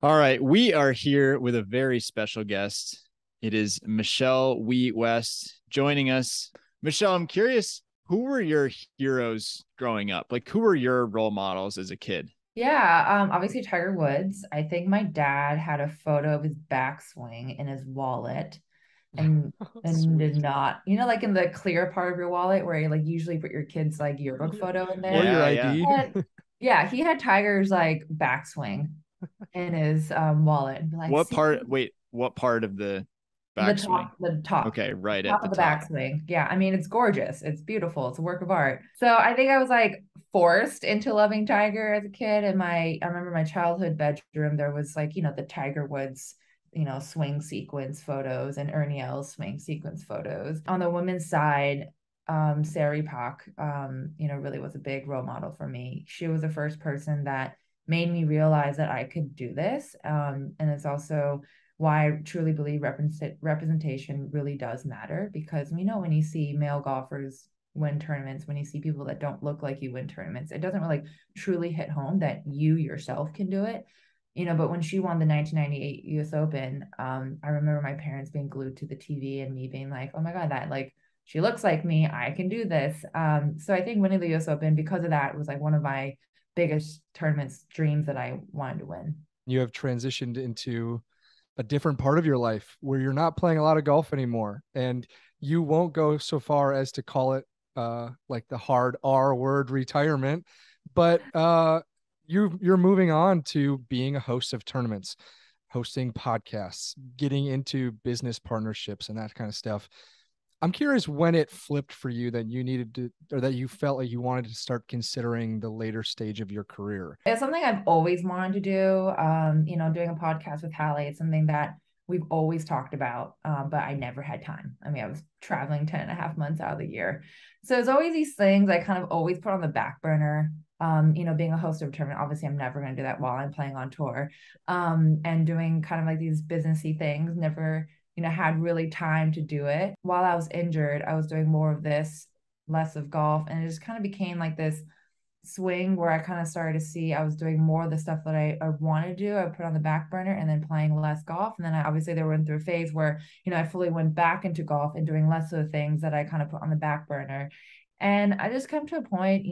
All right, we are here with a very special guest. It is Michelle Wie-West joining us. Michelle, I'm curious, who were your heroes growing up? Like, who were your role models as a kid? Yeah, obviously Tiger Woods. I think my dad had a photo of his backswing in his wallet and did Sweet. not, like in the clear part of your wallet where you like usually put your kid's like yearbook Yeah. photo in Or there. your He ID. had, yeah, he had Tiger's like backswing in his wallet and be like, What see part? Wait, what part of the the backswing? top, the top, Okay, right at top the of the top. backswing. Yeah, I mean it's gorgeous. It's beautiful. It's a work of art. So I think I was like forced into loving Tiger as a kid. And I remember my childhood bedroom, there was like, the Tiger Woods, swing sequence photos and Ernie Els swing sequence photos. On the women's side, Sari Pak, really was a big role model for me. She was the first person that made me realize that I could do this. And it's also why I truly believe representation really does matter, because we know when you see male golfers win tournaments, when you see people that don't look like you win tournaments, it doesn't really truly hit home that you yourself can do it. But when she won the 1998 US Open, I remember my parents being glued to the TV and me being like, oh my God, that like, she looks like me, I can do this. So I think winning the US Open because of that was like one of my biggest tournaments dreams that I wanted to win. You have transitioned into a different part of your life where you're not playing a lot of golf anymore, and you won't go so far as to call it like the hard R word, retirement, but you're moving on to being a host of tournaments, hosting podcasts, getting into business partnerships and that kind of stuff. I'm curious when it flipped for you that you needed to, or that you felt like you wanted to start considering the later stage of your career. It's something I've always wanted to do. Doing a podcast with Hallie, it's something that we've always talked about, but I never had time. I mean, I was traveling 10 and a half months out of the year. So it's always these things I kind of always put on the back burner. Being a host of a tournament, obviously I'm never going to do that while I'm playing on tour. And doing kind of like these businessy things, never, had really time to do it. While I was injured, I was doing more of this, less of golf. And it just kind of became like this swing where I kind of started to see I was doing more of the stuff that I want to do. I put on the back burner and then playing less golf. And then I obviously they went through a phase where, I fully went back into golf and doing less of the things that I kind of put on the back burner. And I just come to a point,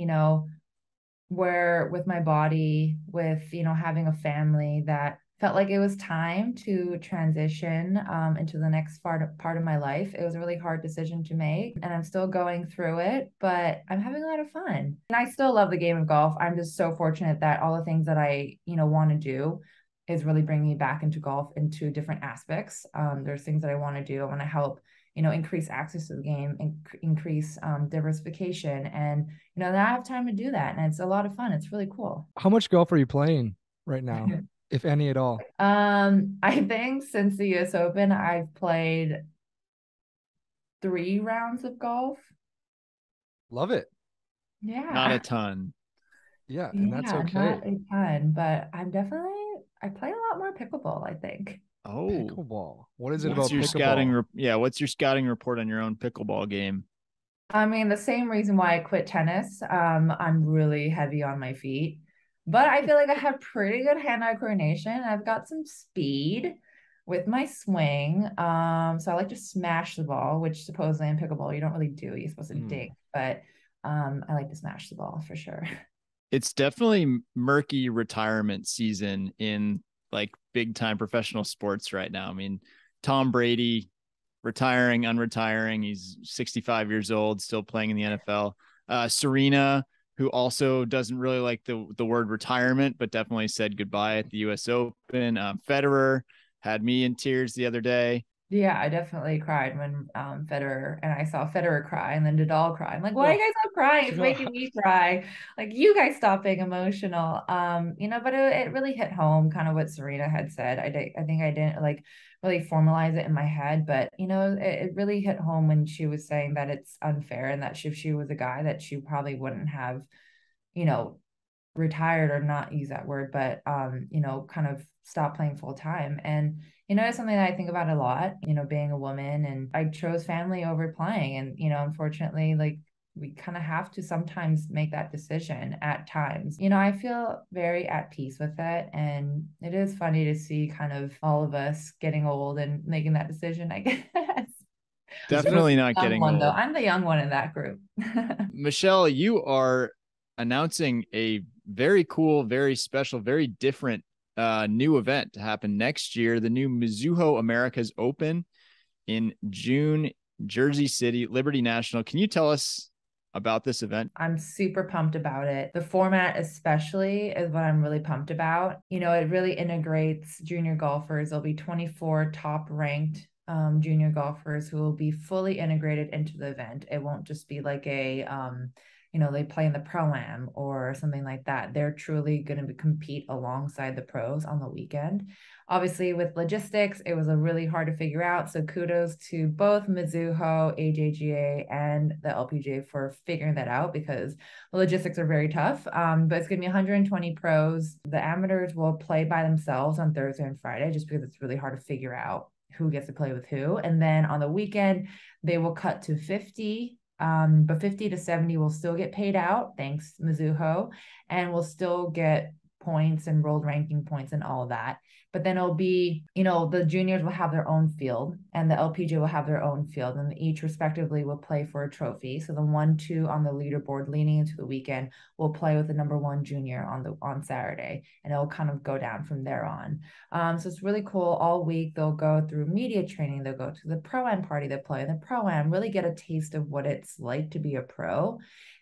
where with my body, with, having a family, that felt like it was time to transition into the next part of my life. It was a really hard decision to make, and I'm still going through it, but I'm having a lot of fun. And I still love the game of golf. I'm just so fortunate that all the things that I, want to do is really bringing me back into golf into different aspects. There's things that I want to do. I want to help increase access to the game and increase diversification. And, now I have time to do that. And it's a lot of fun. It's really cool. How much golf are you playing right now, if any at all? I think since the US Open, I've played 3 rounds of golf. Love it. Not a Yeah. ton. Yeah, and that's Yeah, okay. not a ton, but I play a lot more pickleball, I think. Oh, Pickleball. What is it Yeah. what's about your scouting? pickleball? Yeah, what's your scouting report on your own pickleball game? I mean, the same reason why I quit tennis. I'm really heavy on my feet, but I feel like I have pretty good hand-eye coordination. I've got some speed with my swing. So I like to smash the ball, which supposedly in pickleball you don't really do. You're supposed to Mm. dink, but I like to smash the ball for sure. It's definitely murky retirement season in like big time professional sports right now. I mean, Tom Brady retiring, unretiring. He's 65 years old, still playing in the NFL. Serena, who also doesn't really like the word retirement, but definitely said goodbye at the U.S. Open. Federer had me in tears the other day. Yeah, I definitely cried when Federer, and I saw Federer cry and then Nadal cry. I'm like, why are you Oh, guys all crying? It's God. making me cry. Like, you guys stop being emotional. But it really hit home kind of what Serena had said. I think I didn't like really formalize it in my head, but it really hit home when she was saying that it's unfair and that if she was a guy that she probably wouldn't have, you know, retired, or not use that word, but kind of stop playing full time. And it's something that I think about a lot, being a woman, and I chose family over playing. And unfortunately, like we kind of have to sometimes make that decision at times. You know, I feel very at peace with it. And it is funny to see kind of all of us getting old and making that decision, I guess. Definitely not Young getting one, though. old. I'm the young one in that group. Michelle, you are announcing a very cool, very special, very different new event to happen next year. The new Mizuho Americas Open in June, Jersey City, Liberty National. Can you tell us about this event? I'm super pumped about it. The format especially is what I'm really pumped about. You know, it really integrates junior golfers. There'll be 24 top ranked junior golfers who will be fully integrated into the event. It won't just be like a you know, they play in the pro-am or something like that. They're truly going to compete alongside the pros on the weekend. Obviously, with logistics, it was a really hard to figure out. So kudos to both Mizuho, AJGA, and the LPGA for figuring that out, because the logistics are very tough. But it's going to be 120 pros. The amateurs will play by themselves on Thursday and Friday, just because it's really hard to figure out who gets to play with who. And then on the weekend, they will cut to 50. But 50 to 70 will still get paid out, thanks Mizuho, and will still get points and world ranking points and all of that. But then it'll be, you know, the juniors will have their own field and the LPGA will have their own field, and each respectively will play for a trophy. So the 1-2 on the leaderboard leaning into the weekend will play with the number 1 junior on Saturday, and it'll kind of go down from there on. So it's really cool. All week they'll go through media training, they'll go to the pro-am party, they play in the pro-am, really get a taste of what it's like to be a pro.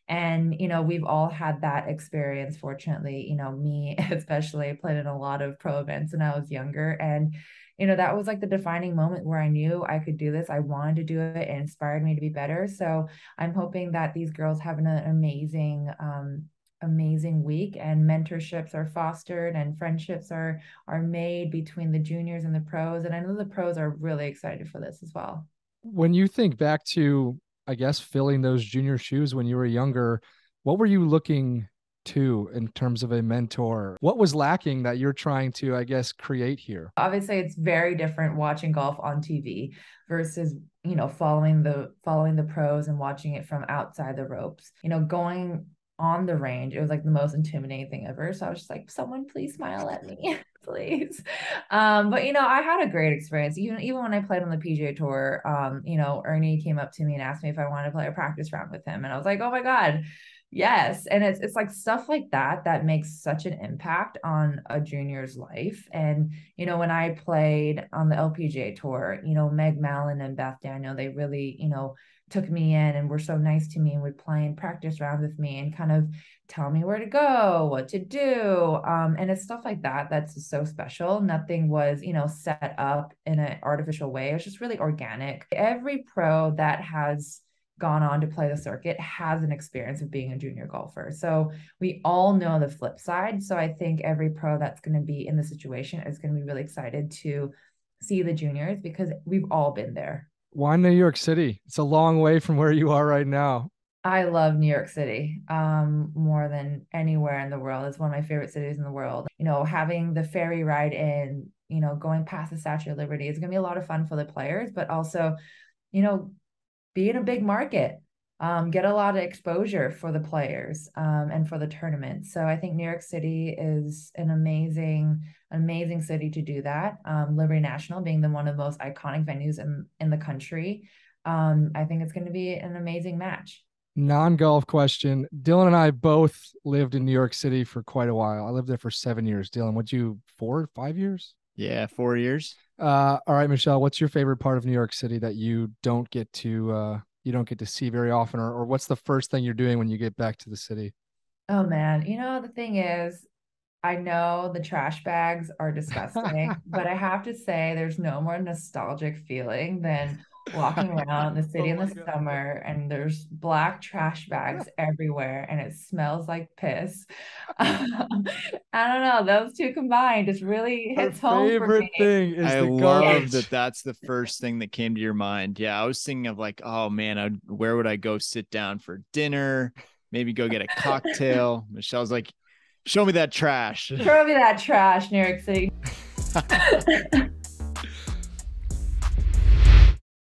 And, you know, we've all had that experience, fortunately. You know, me especially played in a lot of pro events when I was younger. And, you know, that was like the defining moment where I knew I could do this. I wanted to do it. It inspired me to be better. So I'm hoping that these girls have an amazing week, and mentorships are fostered and friendships are made between the juniors and the pros. And I know the pros are really excited for this as well. When you think back to, I guess, filling those junior shoes when you were younger, what were you looking to in terms of a mentor? What was lacking that you're trying to, I guess, create here? Obviously, it's very different watching golf on TV versus, you know, following the pros and watching it from outside the ropes. You know, going on the range, it was like the most intimidating thing ever. So I was just like, someone please smile at me. Please. But you know, I had a great experience. Even when I played on the PGA Tour, you know, Ernie came up to me and asked me if I wanted to play a practice round with him. And I was like, oh my God, yes. And it's like stuff like that that makes such an impact on a junior's life. And, you know, when I played on the LPGA Tour, you know, Meg Mallon and Beth Daniel, they really, you know, took me in and were so nice to me and would play in practice rounds with me and kind of tell me where to go, what to do. And it's stuff like that that's just so special. Nothing was, you know, set up in an artificial way. It was just really organic. Every pro that has gone on to play the circuit has an experience of being a junior golfer. So we all know the flip side. So I think every pro that's going to be in the situation is going to be really excited to see the juniors, because we've all been there. Why New York City? It's a long way from where you are right now. I love New York City more than anywhere in the world. It's one of my favorite cities in the world. You know, having the ferry ride in, you know, going past the Statue of Liberty is going to be a lot of fun for the players, but also, you know, be in a big market, get a lot of exposure for the players and for the tournament. So I think New York City is an amazing city to do that. Liberty National being one of the most iconic venues in the country. I think it's going to be an amazing match. Non-golf question. Dylan and I both lived in New York City for quite a while. I lived there for 7 years. Dylan, would you 4, 5 years? Yeah, 4 years. All right, Michelle, what's your favorite part of New York City that you don't get to see very often, or what's the first thing you're doing when you get back to the city? Oh man, you know, the thing is, I know the trash bags are disgusting, but I have to say there's no more nostalgic feeling than walking around the city Oh in my the God. summer and there's black trash bags everywhere and it smells like piss. I don't know, those two combined just really Her hits home for favorite me. thing is I the love garbage. that that's the first thing that came to your mind. Yeah, I was thinking of like, oh man, where would I go sit down for dinner? Maybe go get a cocktail. Michelle's like, show me that trash. Throw me that trash, New York City.